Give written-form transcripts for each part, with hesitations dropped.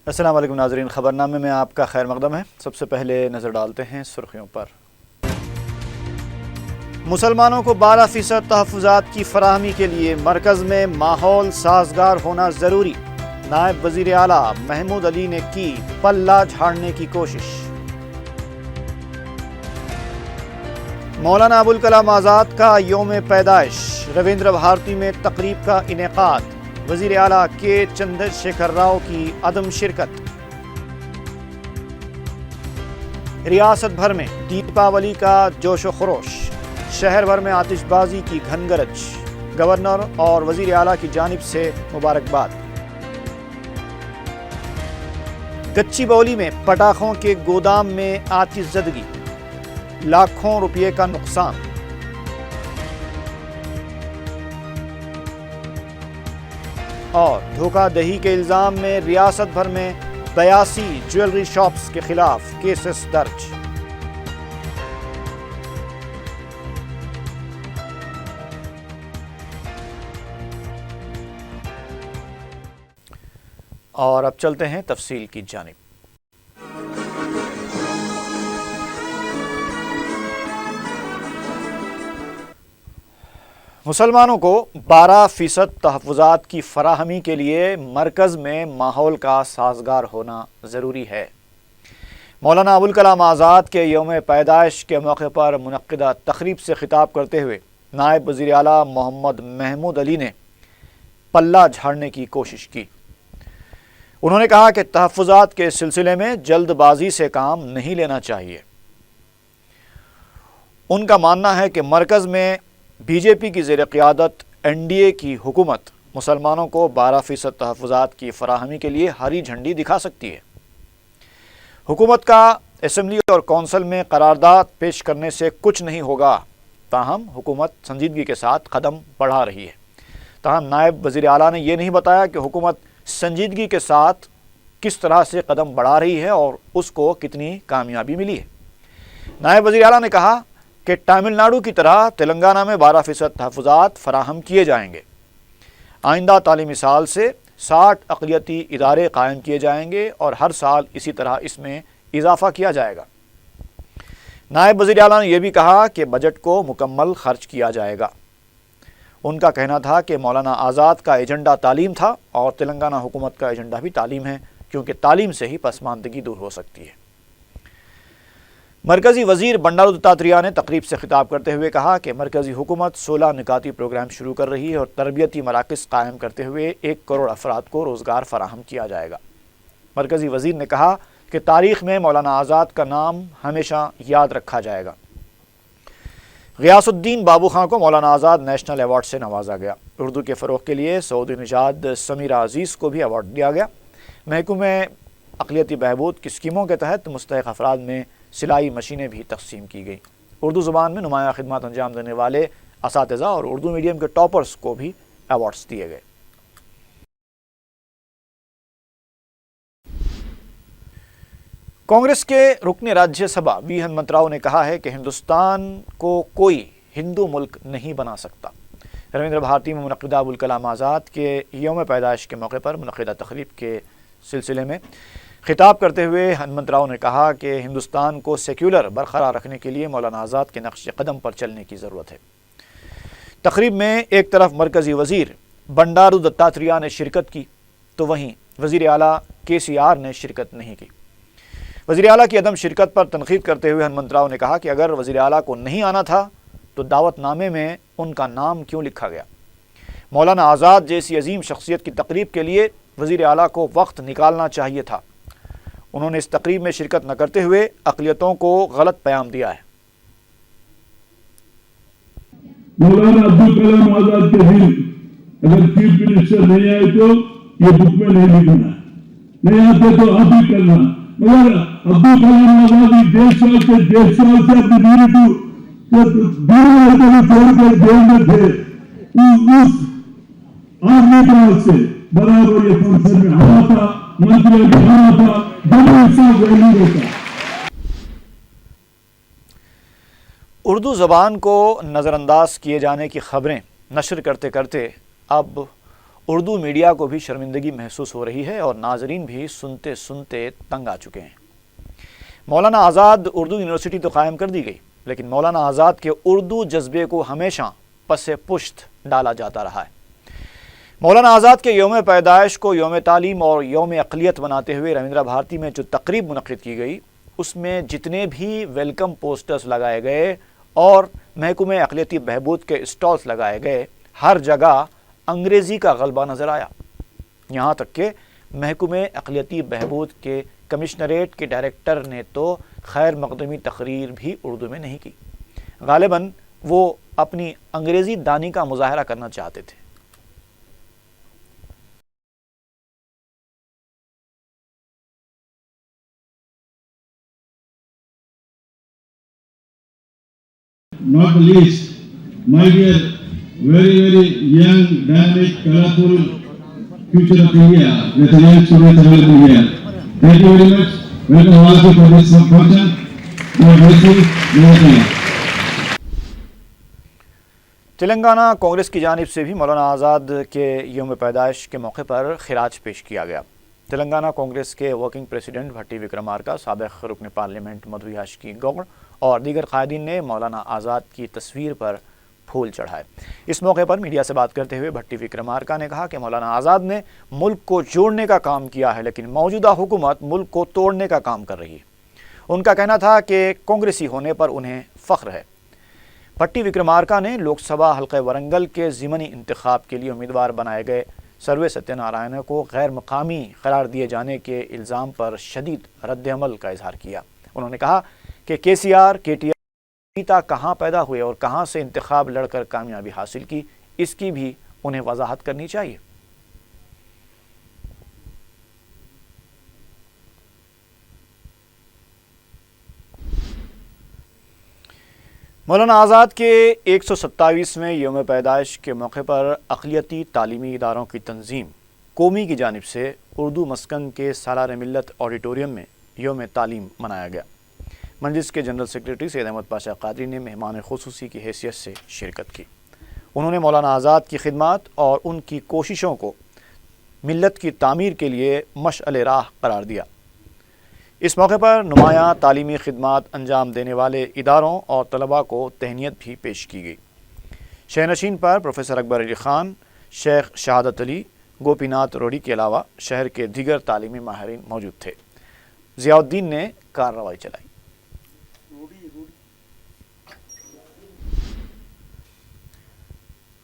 السلام علیکم ناظرین، خبرنامے میں آپ کا خیر مقدم ہے۔ سب سے پہلے نظر ڈالتے ہیں سرخیوں پر۔ مسلمانوں کو 12% تحفظات کی فراہمی کے لیے مرکز میں ماحول سازگار ہونا ضروری، نائب وزیر اعلیٰ محمود علی نے کی پلہ جھاڑنے کی کوشش۔ مولانا ابوالکلام آزاد کا یوم پیدائش، رویندر بھارتی میں تقریب کا انعقاد، وزیر اعلیٰ کے چندر شیکھر راؤ کی عدم شرکت۔ ریاست بھر میں دیپاولی کا جوش و خروش، شہر بھر میں آتش بازی کی گھن گرج، گورنر اور وزیر اعلیٰ کی جانب سے مبارکباد۔ گچی باؤلی میں پٹاخوں کے گودام میں آتش زدگی، لاکھوں روپے کا نقصان۔ اور دھوکہ دہی کے الزام میں ریاست بھر میں 82 جیولری شاپس کے خلاف کیسز درج۔ اور اب چلتے ہیں تفصیل کی جانب۔ مسلمانوں کو 12% تحفظات کی فراہمی کے لیے مرکز میں ماحول کا سازگار ہونا ضروری ہے۔ مولانا ابوالکلام آزاد کے یوم پیدائش کے موقع پر منعقدہ تقریب سے خطاب کرتے ہوئے نائب وزیر اعلیٰ محمد محمود علی نے پلہ جھاڑنے کی کوشش کی۔ انہوں نے کہا کہ تحفظات کے سلسلے میں جلد بازی سے کام نہیں لینا چاہیے۔ ان کا ماننا ہے کہ مرکز میں بی جے پی کی زیر قیادت این ڈی اے کی حکومت مسلمانوں کو 12% تحفظات کی فراہمی کے لیے ہری جھنڈی دکھا سکتی ہے۔ حکومت کا اسمبلی اور کونسل میں قرارداد پیش کرنے سے کچھ نہیں ہوگا، تاہم حکومت سنجیدگی کے ساتھ قدم بڑھا رہی ہے۔ تاہم نائب وزیر اعلیٰ نے یہ نہیں بتایا کہ حکومت سنجیدگی کے ساتھ کس طرح سے قدم بڑھا رہی ہے اور اس کو کتنی کامیابی ملی ہے۔ نائب وزیر اعلیٰ نے کہا کہ تامل ناڈو کی طرح تلنگانہ میں 12% تحفظات فراہم کیے جائیں گے۔ آئندہ تعلیمی سال سے 60 اقلیتی ادارے قائم کیے جائیں گے اور ہر سال اسی طرح اس میں اضافہ کیا جائے گا۔ نائب وزیر اعلیٰ نے یہ بھی کہا کہ بجٹ کو مکمل خرچ کیا جائے گا۔ ان کا کہنا تھا کہ مولانا آزاد کا ایجنڈا تعلیم تھا اور تلنگانہ حکومت کا ایجنڈا بھی تعلیم ہے، کیونکہ تعلیم سے ہی پسماندگی دور ہو سکتی ہے۔ مرکزی وزیر بنڈارو دتاتریہ نے تقریب سے خطاب کرتے ہوئے کہا کہ مرکزی حکومت 16 نکاتی پروگرام شروع کر رہی ہے اور تربیتی مراکز قائم کرتے ہوئے 1 کروڑ افراد کو روزگار فراہم کیا جائے گا۔ مرکزی وزیر نے کہا کہ تاریخ میں مولانا آزاد کا نام ہمیشہ یاد رکھا جائے گا۔ غیاث الدین بابو خان کو مولانا آزاد نیشنل ایوارڈ سے نوازا گیا۔ اردو کے فروغ کے لیے سعودی نژاد سمیرہ عزیز کو بھی ایوارڈ دیا گیا۔ محکمہ اقلیتی بہبود کی اسکیموں کے تحت مستحق افراد میں سلائی مشینیں بھی تقسیم کی گئیں۔ اردو زبان میں نمایاں خدمات انجام دینے والے اساتذہ اور اردو میڈیم کے ٹاپرز کو بھی ایوارڈز دیے گئے۔ کانگریس کے رکن راجیہ سبھا وی ہنمنت راؤ نے کہا ہے کہ ہندوستان کو کوئی ہندو ملک نہیں بنا سکتا۔ رویندر بھارتی میں منعقدہ ابوالکلام آزاد کے یوم پیدائش کے موقع پر منعقدہ تقریب کے سلسلے میں خطاب کرتے ہوئے ہنمنت راؤ نے کہا کہ ہندوستان کو سیکولر برقرار رکھنے کے لیے مولانا آزاد کے نقش قدم پر چلنے کی ضرورت ہے۔ تقریب میں ایک طرف مرکزی وزیر بنڈارو دتاتریہ نے شرکت کی تو وہیں وزیر اعلیٰ کے سی آر نے شرکت نہیں کی۔ وزیر اعلیٰ کی عدم شرکت پر تنقید کرتے ہوئے ہنمنت راؤ نے کہا کہ اگر وزیر اعلیٰ کو نہیں آنا تھا تو دعوت نامے میں ان کا نام کیوں لکھا گیا؟ مولانا آزاد جیسی عظیم شخصیت کی تقریب کے لیے وزیر اعلیٰ کو وقت نکالنا چاہیے تھا۔ انہوں نے اس تقریب میں شرکت نہ کرتے ہوئے اقلیتوں کو غلط پیام دیا ہے۔ مولانا ابوالکلام آزاد کے دن اگر چیف منسٹر نہیں آئے تو یہ بک میں نہیں لکھنا، نہیں آتے تو آپ ہی کرنا، مگر ابوالکلام آزاد دیش سال سے اپنی بیوی کو چھوڑ کر جیل میں تھے، اس آدمی کے ہاتھ سے برابر یہ فنکشن میں ہوا تھا، منتری بھی ہوا تھا، دونوں حصہ ویلی ہوتا۔ اردو زبان کو نظر انداز کیے جانے کی خبریں نشر کرتے کرتے اب اردو میڈیا کو بھی شرمندگی محسوس ہو رہی ہے اور ناظرین بھی سنتے سنتے تنگ آ چکے ہیں۔ مولانا آزاد اردو یونیورسٹی تو قائم کر دی گئی، لیکن مولانا آزاد کے اردو جذبے کو ہمیشہ پس پشت ڈالا جاتا رہا ہے۔ مولانا آزاد کے یوم پیدائش کو یوم تعلیم اور یوم اقلیت بناتے ہوئے رویندرا بھارتی میں جو تقریب منعقد کی گئی، اس میں جتنے بھی ویلکم پوسٹرز لگائے گئے اور محکمہ اقلیتی بہبود کے اسٹالز لگائے گئے، ہر جگہ انگریزی کا غلبہ نظر آیا۔ یہاں تک کہ محکمہ اقلیتی بہبود کے کمشنریٹ کے ڈائریکٹر نے تو خیر مقدمی تقریر بھی اردو میں نہیں کی۔ غالباً وہ اپنی انگریزی دانی کا مظاہرہ کرنا چاہتے تھے۔ Not the least, my dear, very, very young, dynamic, colorful future of India, with the young students available here. Thank you very much. Welcome all of you for this function. God bless you. Namaskar. Telangana Congress کی جانب سے بھی مولانا آزاد کے یوم پیدائش کے موقع پر خراج پیش کیا گیا۔ تلنگانہ کانگریس کے ورکنگ پریزیڈنٹ بھٹی وکرمارکا، سابق رکن پارلیمنٹ مدھو یاشکی گوڑ اور دیگر قائدین نے مولانا آزاد کی تصویر پر پھول چڑھائے۔ اس موقع پر میڈیا سے بات کرتے ہوئے بھٹی وکرمارکا نے کہا کہ مولانا آزاد نے ملک کو جوڑنے کا کام کیا ہے، لیکن موجودہ حکومت ملک کو توڑنے کا کام کر رہی ہے۔ ان کا کہنا تھا کہ کانگریسی ہونے پر انہیں فخر ہے۔ بھٹی وکرمارکا نے لوک سبھا حلقہ ورنگل کے ضمنی انتخاب کے لیے امیدوار بنائے گئے سروے ستیہ نارائن کو غیر مقامی قرار دیے جانے کے الزام پر شدید رد عمل کا اظہار کیا۔ انہوں نے کہا کہ کے سی آر، کے ٹی آر نیتا کہاں پیدا ہوئے اور کہاں سے انتخاب لڑ کر کامیابی حاصل کی، اس کی بھی انہیں وضاحت کرنی چاہیے۔ مولانا آزاد کے 127ویں یوم پیدائش کے موقع پر اقلیتی تعلیمی اداروں کی تنظیم قومی کی جانب سے اردو مسکن کے سالار ملت آڈیٹوریم میں یوم تعلیم منایا گیا۔ مجلس کے جنرل سیکریٹری سید احمد پاشا قادری نے مہمان خصوصی کی حیثیت سے شرکت کی۔ انہوں نے مولانا آزاد کی خدمات اور ان کی کوششوں کو ملت کی تعمیر کے لیے مشعل راہ قرار دیا۔ اس موقع پر نمایاں تعلیمی خدمات انجام دینے والے اداروں اور طلباء کو تہنیت بھی پیش کی گئی۔ شہنشین پر پروفیسر اکبر علی خان، شیخ شہادت علی، گوپی ناتھ روڑی کے علاوہ شہر کے دیگر تعلیمی ماہرین موجود تھے۔ ضیاء الدین نے کارروائی چلائی۔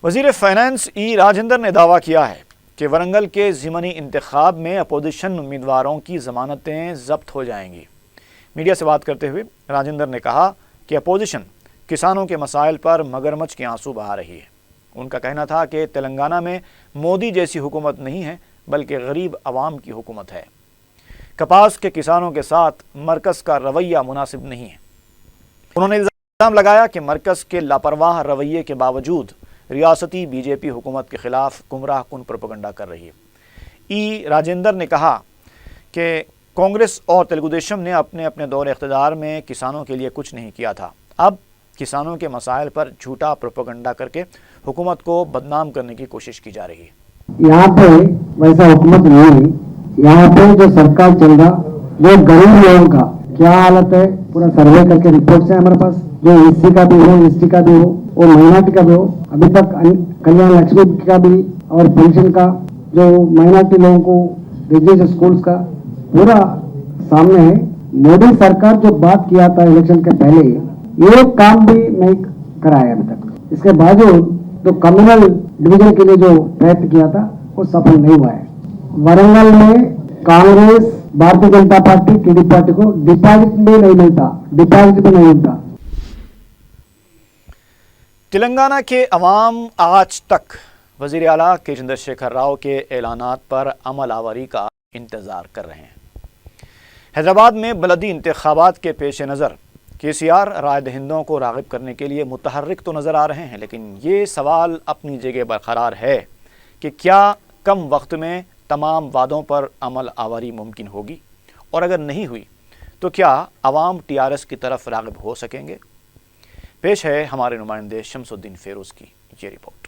وزیر فائنانس ای راجندر نے دعویٰ کیا ہے کہ ورنگل کے ضمنی انتخاب میں اپوزیشن امیدواروں کی ضمانتیں ضبط ہو جائیں گی۔ میڈیا سے بات کرتے ہوئے راجندر نے کہا کہ اپوزیشن کسانوں کے مسائل پر مگرمچھ کے آنسو بہا رہی ہے۔ ان کا کہنا تھا کہ تلنگانہ میں مودی جیسی حکومت نہیں ہے بلکہ غریب عوام کی حکومت ہے۔ کپاس کے کسانوں کے ساتھ مرکز کا رویہ مناسب نہیں ہے۔ انہوں نے الزام لگایا کہ مرکز کے لاپرواہ رویے کے باوجود ریاستی بی جے پی حکومت کے خلاف گمراہ کن پروپیگنڈا کر رہی ہے۔ ای راجندر نے کہا کہ کانگریس اور تلگو دیشم نے اپنے دور اقتدار میں کسانوں کے لیے کچھ نہیں کیا تھا۔ اب کسانوں کے مسائل پر جھوٹا پروپیگنڈا کر کے حکومت کو بدنام کرنے کی کوشش کی جا رہی ہے۔ یہاں پہ ویسا حکومت نہیں، یہاں پہ جو سرکار چل رہا جو غریب لوگوں کا کیا حالت ہے پورا سروے کر کے رپورٹس ہیں ہمارے پاس، جو ایس سی کا بھی ہو، ایس ٹی کا بھی ہو اور مائنارٹی کا بھی ہو، ابھی تک کلیان لکشمی کا بھی اور پینشن کا، جو مائنارٹی لوگوں کو ریزیڈنشل اسکولس کا پورا سامنے ہے۔ مودی سرکار جو بات کیا تھا الیکشن کے پہلے، یہ کام بھی نہیں کرایا ابھی تک۔ اس کے باوجود جو کمیونل ڈویژن کے لیے جو پریت کیا تھا وہ سفل نہیں ہوا ہے۔ ورنگل میں Congress, Bharatiya Janata party, T D party کو ڈپازٹ بھی نہیں ملتا، ڈپازٹ بھی نہیں ملتا۔ تلنگانہ کے عوام آج تک وزیر اعلیٰ کے چندر شیکھر راؤ کے اعلانات پر عمل آوری کا انتظار کر رہے ہیں۔ حیدرآباد میں بلدی انتخابات کے پیش نظر کے سی آر رائے دہندوں کو راغب کرنے کے لیے متحرک تو نظر آ رہے ہیں، لیکن یہ سوال اپنی جگہ برقرار ہے کہ کیا کم وقت میں تمام وعدوں پر عمل آوری ممکن ہوگی، اور اگر نہیں ہوئی تو کیا عوام ٹی آر ایس کی طرف راغب ہو سکیں گے؟ پیش ہے ہمارے نمائندے شمس الدین فیروز کی یہ report.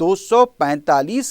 245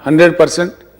100%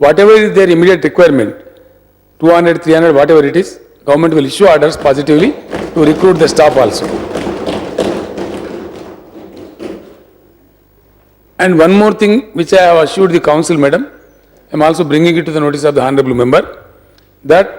whatever is their immediate requirement, 200, 300, whatever it is, government will issue orders positively to recruit the staff also. And one more thing which I have assured the council, madam, I am also bringing it to the notice of the honorable member, that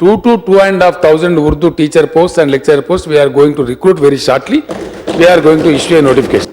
2 to 2,500 Urdu teacher posts and lecturer posts we are going to recruit very shortly. We are going to issue a notification.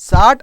60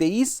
23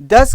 10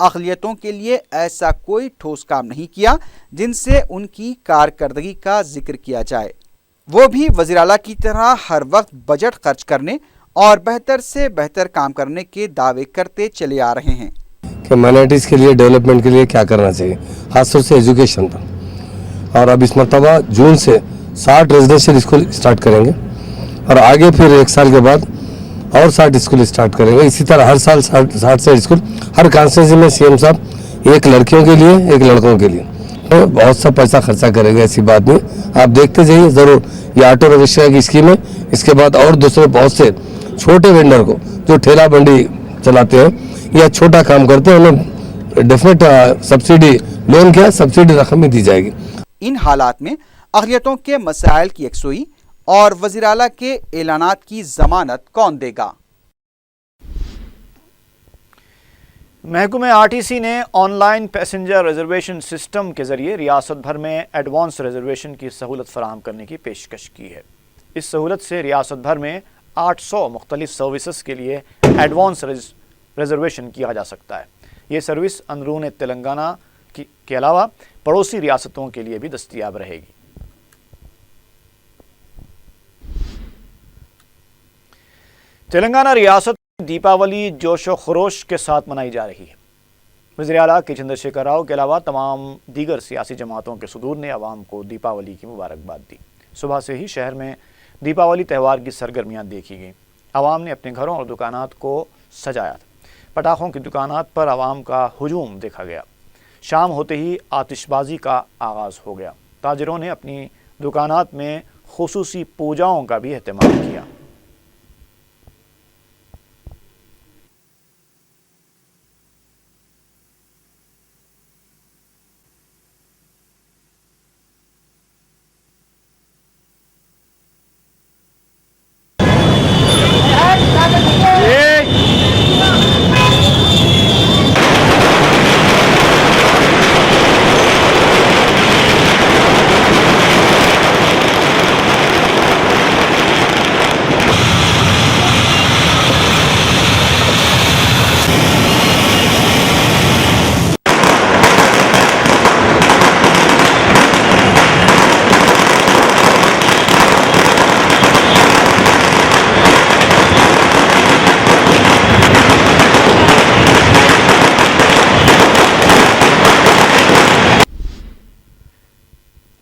اقلیتوں کے لیے ایسا کوئی ٹھوس کام نہیں کیا جن سے ان کی کارکردگی کا ذکر کیا جائے۔ وہ بھی وزیر اعلیٰ کی طرح ہر وقت بجٹ خرچ کرنے اور بہتر سے بہتر کام کرنے کے دعوے کرتے چلے آ رہے ہیں کہ مائنارٹیز کے لیے ڈیولپمنٹ کے لیے کیا کرنا چاہیے، خاص طور سے ایجوکیشن پر۔ اور اب اس مرتبہ جون سے 60 ریزیڈینشیل اسکول اسٹارٹ کریں گے اور آگے پھر 1 سال کے بعد اور 60 اسکول اسٹارٹ کریں گے۔ اسی طرح ہر سال 60 سے اسکول ہر کانسٹیچوئنسی میں سی ایم صاحب 1 لڑکیوں کے لیے 1 لڑکوں کے لیے بہت سا پیسہ خرچہ کریں گے، ایسی بات نہیں، آپ دیکھتے جائیے ضرور۔ یہ آٹو رکشا کی اسکیم ہے، اس کے بعد اور دوسرے بہت سے چھوٹے وینڈر کو جو ٹھیلا بنڈی چلاتے ہیں یا چھوٹا کام کرتے ہیں انہیں ڈیفینیٹ سبسڈی لون کیا سبسڈی رقم میں دی جائے گی۔ ان حالات میں اقلیتوں کے مسائل کی یکسوئی اور وزیر اعلیٰ کے اعلانات کی ضمانت کون دے گا؟ محکمہ RTC نے on line passenger reservation system کے ذریعے ریاست بھر میں ایڈوانس ریزرویشن کی سہولت فراہم کرنے کی پیشکش کی ہے۔ اس سہولت سے ریاست بھر میں 800 مختلف سروسز کے لیے ایڈوانس ریزرویشن کیا جا سکتا ہے۔ یہ سروس اندرون تلنگانہ کے علاوہ پڑوسی ریاستوں کے لیے بھی دستیاب رہے گی۔ تلنگانہ ریاست دیپاولی جوش و خروش کے ساتھ منائی جا رہی ہے۔ وزیر اعلیٰ کے چندر شیکھر راؤ کے علاوہ تمام دیگر سیاسی جماعتوں کے صدور نے عوام کو دیپاولی کی مبارکباد دی۔ صبح سے ہی شہر میں دیپاولی تہوار کی سرگرمیاں دیکھی گئیں۔ عوام نے اپنے گھروں اور دکانات کو سجایا تھا۔ پٹاخوں کی دکانات پر عوام کا ہجوم دیکھا گیا۔ شام ہوتے ہی آتش بازی کا آغاز ہو گیا۔ تاجروں نے اپنی دکانات میں خصوصی پوجاؤں کا بھی اہتمام کیا۔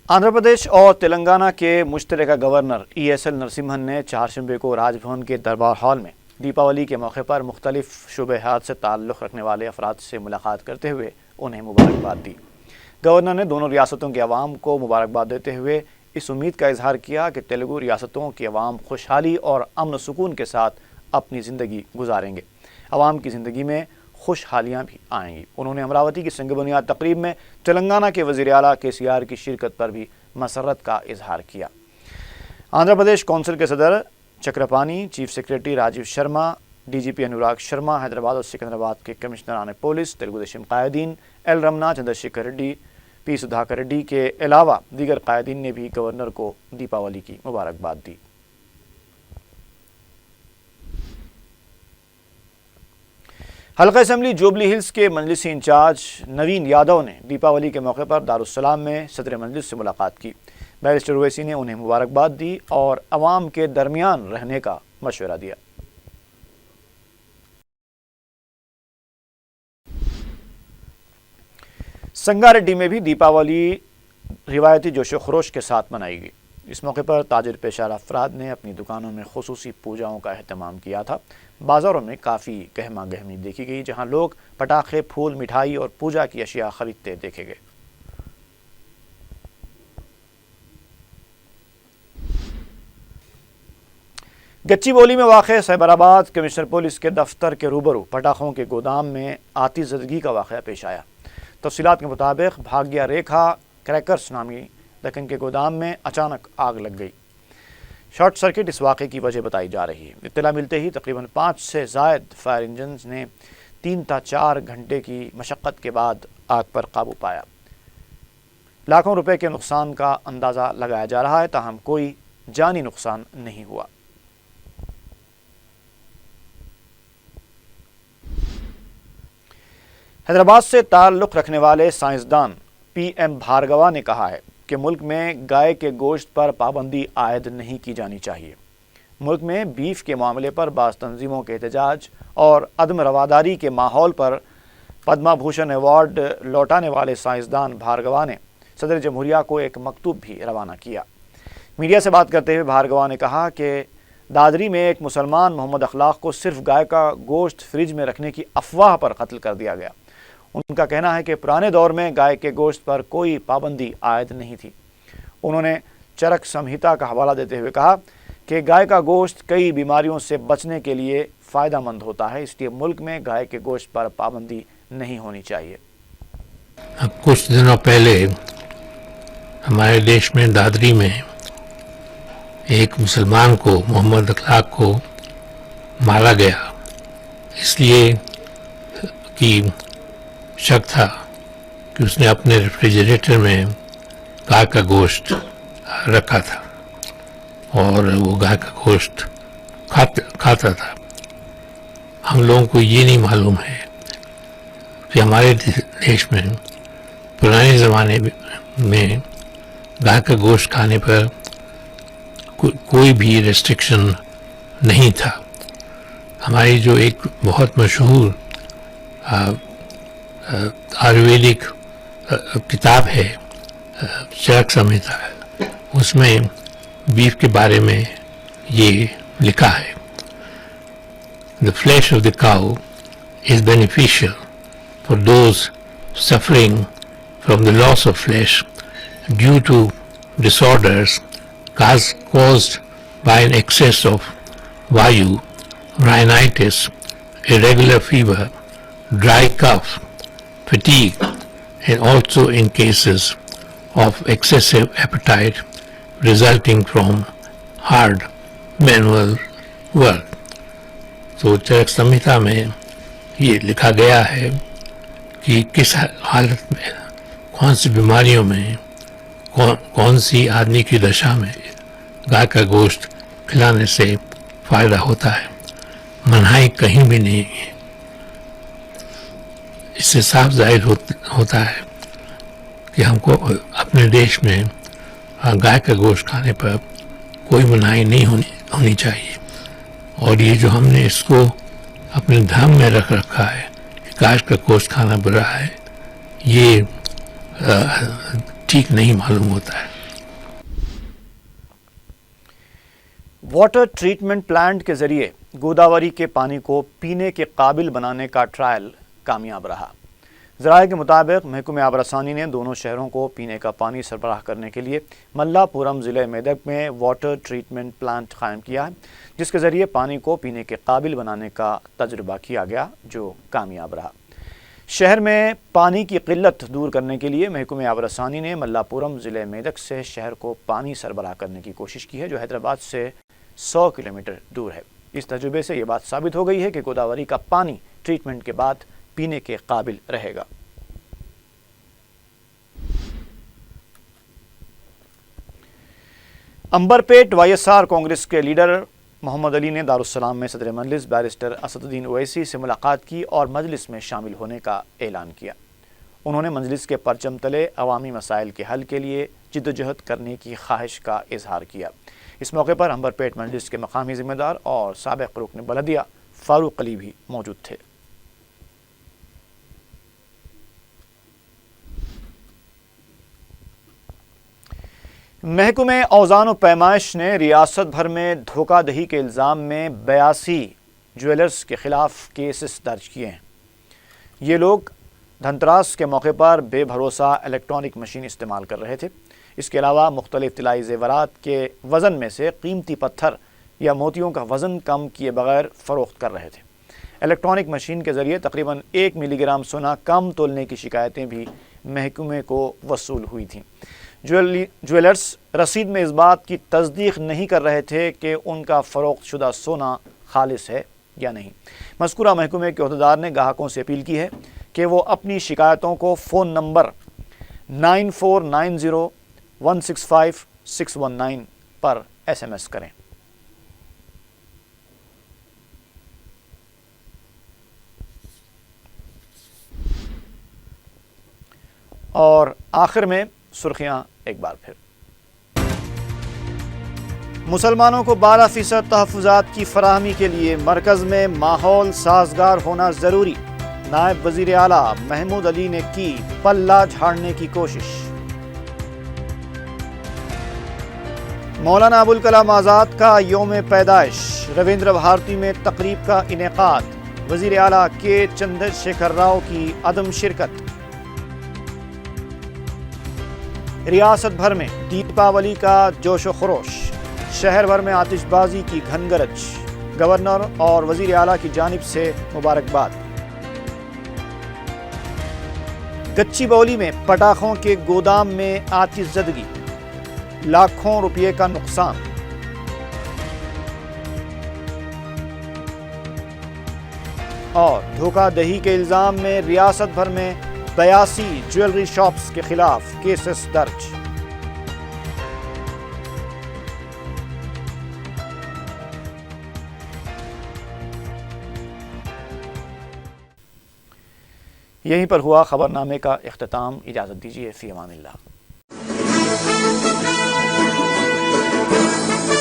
آندھرا پردیش اور تلنگانہ کے مشترکہ گورنر ESL نرسمہن نے چہارشنبے کو راج بھون کے دربار ہال میں دیپاولی کے موقع پر مختلف شبہات سے تعلق رکھنے والے افراد سے ملاقات کرتے ہوئے انہیں مبارکباد دی۔ گورنر نے دونوں ریاستوں کے عوام کو مبارکباد دیتے ہوئے اس امید کا اظہار کیا کہ تیلگو ریاستوں کے عوام خوشحالی اور امن و سکون کے ساتھ اپنی زندگی گزاریں گے۔ عوام کی زندگی میں خوشحالیاں بھی آئیں گی۔ انہوں نے امراوتی کی سنگ بنیاد تقریب میں تلنگانہ کے وزیر اعلیٰ KCR کی شرکت پر بھی مسرت کا اظہار کیا۔ آندھرا پردیش کونسل کے صدر Chakrapani, chief secretary Rajiv Sharma, DGP Anurag Sharma, Hyderabad اور سکندرآباد کے کمشنران پولیس، تلگو دیشم قائدین L رمنا، چندر شیکھر ریڈی، P سدھاکر ریڈی کے علاوہ دیگر قائدین نے بھی گورنر کو دیپاولی کی مبارکباد دی۔ حلقہ اسمبلی جوبلی ہلز کے مجلسی انچارج نوین یادو نے دیپاولی کے موقع پر دارالسلام میں صدر مجلس سے ملاقات کی۔ بیرسٹر اویسی نے انہیں مبارکباد دی اور عوام کے درمیان رہنے کا مشورہ دیا۔ سنگاریڈی میں بھی دیپاولی روایتی جوش و خروش کے ساتھ منائی گئی۔ اس موقع پر تاجر پیشہ افراد نے اپنی دکانوں میں خصوصی پوجاؤں کا اہتمام کیا تھا۔ بازاروں میں کافی گہما گہمی دیکھی گئی، جہاں لوگ پٹاخے، پھول، مٹھائی اور پوجا کی اشیاء خریدتے دیکھے گئے۔ گچی بولی میں واقع سیبرآباد کمشنر پولیس کے دفتر کے روبرو پٹاخوں کے گودام میں آتش زدگی کا واقعہ پیش آیا۔ تفصیلات کے مطابق بھاگیہ ریکھا کریکرز نامی دکن کے گودام میں اچانک آگ لگ گئی۔ شارٹ سرکٹ اس واقعے کی وجہ بتائی جا رہی ہے۔ اطلاع ملتے ہی تقریباً 5 سے زائد فائر انجنز نے 3 تا 4 گھنٹے کی مشقت کے بعد آگ پر قابو پایا۔ لاکھوں روپے کے نقصان کا اندازہ لگایا جا رہا ہے، تاہم کوئی جانی نقصان نہیں ہوا۔ حیدرآباد سے تعلق رکھنے والے سائنسدان پی ایم بھارگوا نے کہا ہے کہ ملک میں گائے کے گوشت پر پابندی عائد نہیں کی جانی چاہیے۔ ملک میں بیف کے معاملے پر بعض تنظیموں کے احتجاج اور عدم رواداری کے ماحول پر پدما بھوشن ایوارڈ لوٹانے والے سائنسدان بھارگوا نے صدر جمہوریہ کو ایک مکتوب بھی روانہ کیا۔ میڈیا سے بات کرتے ہوئے بھارگوا نے کہا کہ دادری میں ایک مسلمان محمد اخلاق کو صرف گائے کا گوشت فریج میں رکھنے کی افواہ پر قتل کر دیا گیا۔ ان کا کہنا ہے کہ پرانے دور میں گائے کے گوشت پر کوئی پابندی عائد نہیں تھی۔ انہوں نے چرک سمہیتا کا حوالہ دیتے ہوئے کہا کہ گائے کا گوشت کئی بیماریوں سے بچنے کے لیے فائدہ مند ہوتا ہے، اس لیے ملک میں گائے کے گوشت پر پابندی نہیں ہونی چاہیے۔ کچھ دنوں پہلے ہمارے دیش میں دادری میں ایک مسلمان کو محمد اخلاق کو مارا گیا، اس لیے کہ شک تھا کہ اس نے اپنے ریفریجریٹر میں گائے کا گوشت رکھا تھا اور وہ گائے کا گوشت کھاتا تھا۔ ہم لوگوں کو یہ نہیں معلوم ہے کہ ہمارے دیش میں پرانے زمانے میں گائے کا گوشت کھانے پر کوئی بھی ریسٹرکشن نہیں تھا۔ ہماری جو ایک بہت مشہور آیورویدک کتاب ہے چرک سمہیتا، اس میں بیف کے بارے میں یہ لکھا ہے: The flesh of the cow is beneficial for those suffering from the loss of flesh due to disorders caused by an excess of vayu, rhinitis, irregular fever, dry cough, fatigue, and also in cases of excessive appetite resulting from hard manual work. تو چرک سمہیتا میں یہ لکھا گیا ہے کہ کس حالت میں، کون سی بیماریوں میں، کون سی آدمی کی دشا میں گائے کا گوشت کھلانے سے فائدہ ہوتا ہے۔ منہائی کہیں بھی نہیں ہے۔ اس سے صاف ظاہر ہوتا ہے کہ ہم کو اپنے دیش میں گائے کا گوشت کھانے پر کوئی مناہی نہیں ہونی چاہیے، اور یہ جو ہم نے اس کو اپنے دھرم میں رکھا ہے کہ گائے کا گوشت کھانا برا ہے، یہ ٹھیک نہیں معلوم ہوتا ہے۔ واٹر ٹریٹمنٹ پلانٹ کے ذریعے گوداوری کے پانی کو پینے کے قابل بنانے کا ٹرائل کامیاب رہا۔ ذرائع کے مطابق محکمہ آبرسانی نے دونوں شہروں کو پینے کا پانی سربراہ کرنے کے لیے ملا پورم ضلع میدک میں واٹر ٹریٹمنٹ پلانٹ قائم کیا ہے، جس کے ذریعے پانی کو پینے کے قابل بنانے کا تجربہ کیا گیا، جو کامیاب رہا۔ شہر میں پانی کی قلت دور کرنے کے لیے محکمہ آبرسانی نے ملا پورم ضلع میدک سے شہر کو پانی سربراہ کرنے کی کوشش کی ہے، جو حیدرآباد سے 100 کلومیٹر دور ہے۔ اس تجربے سے یہ بات ثابت ہو گئی ہے کہ گوداوری کا پانی ٹریٹمنٹ کے بعد پینے کے قابل رہے گا۔ امبرپیٹ وائی ایس آر کانگریس کے لیڈر محمد علی نے دارالسلام میں صدر مجلس بیرسٹر اسد الدین اویسی سے ملاقات کی اور مجلس میں شامل ہونے کا اعلان کیا۔ انہوں نے مجلس کے پرچم تلے عوامی مسائل کے حل کے لیے جدوجہد کرنے کی خواہش کا اظہار کیا۔ اس موقع پر امبرپیٹ مجلس کے مقامی ذمہ دار اور سابق رکن بلدیہ فاروق علی بھی موجود تھے۔ محکمہ اوزان و پیمائش نے ریاست بھر میں دھوکہ دہی کے الزام میں 82 جویلرز کے خلاف کیسز درج کیے ہیں۔ یہ لوگ دھنتراس کے موقع پر بے بھروسہ الیکٹرانک مشین استعمال کر رہے تھے۔ اس کے علاوہ مختلف طلائی زیورات کے وزن میں سے قیمتی پتھر یا موتیوں کا وزن کم کیے بغیر فروخت کر رہے تھے۔ الیکٹرانک مشین کے ذریعے تقریباً 1 ملی گرام سونا کم تولنے کی شکایتیں بھی محکمے کو وصول ہوئی تھیں۔ جویلرز رسید میں اس بات کی تصدیق نہیں کر رہے تھے کہ ان کا فروخت شدہ سونا خالص ہے یا نہیں۔ مذکورہ محکمے کے عہدیدار نے گاہکوں سے اپیل کی ہے کہ وہ اپنی شکایتوں کو فون نمبر 9490165619 پر SMS کریں۔ اور آخر میں سرخیاں ایک بار پھر، مسلمانوں کو 12% تحفظات کی فراہمی کے لیے مرکز میں ماحول سازگار ہونا ضروری، نائب وزیر اعلیٰ محمود علی نے کی پلہ جھاڑنے کی کوشش۔ مولانا ابوالکلام آزاد کا یوم پیدائش، رویندر بھارتی میں تقریب کا انعقاد، وزیر اعلیٰ کے چندر شیکھر راؤ کی عدم شرکت۔ ریاست بھر میں دیپاولی کا جوش و خروش، شہر بھر میں آتش بازی کی گھن گرج، گورنر اور وزیر اعلیٰ کی جانب سے مبارکباد۔ گچی باؤلی میں پٹاخوں کے گودام میں آتش زدگی، لاکھوں روپے کا نقصان۔ اور دھوکہ دہی کے الزام میں ریاست بھر میں 82 جیولری شاپس کے خلاف کیسز درج۔ یہیں پر ہوا خبر نامے کا اختتام۔ اجازت دیجیے، فی امان اللہ۔